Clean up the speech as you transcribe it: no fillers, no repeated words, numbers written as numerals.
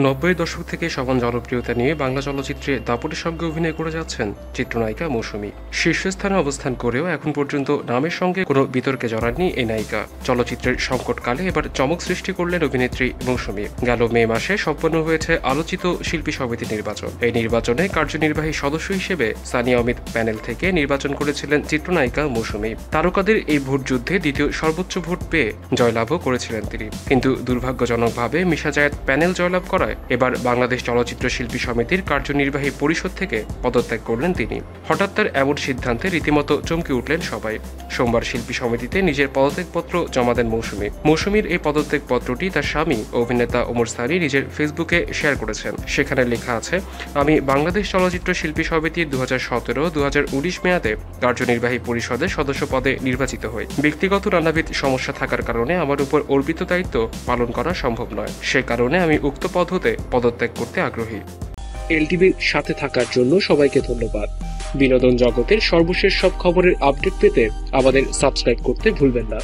নব্বইয়ের দশক থেকে সমান জনপ্রিয়তা নিয়ে বাংলা চলচ্চিত্রে দাপটের সঙ্গে অভিনয় করে যাচ্ছেন চিত্রনায়িকা মৌসুমী। শীর্ষস্থানে অবস্থান করেও এখন পর্যন্ত নামের সঙ্গে কোনো বিতর্কে জড়াননি এই নায়িকা। চলচ্চিত্রের সংকটকালে এবার চমক সৃষ্টি করলেন অভিনেত্রী মৌসুমী। গেল মে মাসে সম্পন্ন হয়েছে আলোচিত শিল্পী সমিতি নির্বাচন। এই নির্বাচনে কার্যনির্বাহী সদস্য হিসেবে সানিয়া অমিত প্যানেল থেকে নির্বাচন করেছিলেন চিত্রনায়িকা মৌসুমী। তারকাদের এই ভোট যুদ্ধে দ্বিতীয় সর্বোচ্চ ভোট পেয়ে জয়লাভও করেছিলেন তিনি, কিন্তু দুর্ভাগ্যজনকভাবে মিশা জায়েদ প্যানেল জয়লাভ করায় এবার বাংলাদেশ চলচ্চিত্র শিল্পী সমিতির কার্যনির্বাহী পরিষদ থেকে পদত্যাগ করলেন তিনি। হঠাৎ তার এমন সিদ্ধান্তে রীতিমতো চমকে উঠলেন সবাই। সোমবার শিল্পী সমিতিতে নিজের পদত্যাগপত্র জমা দেন মৌসুমী। মৌসুমীর এই পদত্যাগপত্রটি তার স্বামী অভিনেতা ওমর সানি নিজের ফেসবুকে শেয়ার করেছেন। সেখানে লেখা আছে, আমি বাংলাদেশ চলচ্চিত্র শিল্পী সমিতির 2017-2019 মেয়াদে কার্যনির্বাহী পরিষদের সদস্য পদে নির্বাচিত হই। ব্যক্তিগত নানাবিধ সমস্যা থাকার কারণে আমার উপর অর্পিত দায়িত্ব পালন করা সম্ভব নয়। সে কারণে আমি উক্ত পদ হতে পদত্যাগ করতে আগ্রহী। এলটিভির সাথে থাকার জন্য সবাইকে ধন্যবাদ। বিনোদন জগতের সর্বশেষ সব খবরের আপডেট পেতে আমাদের সাবস্ক্রাইব করতে ভুলবেন না।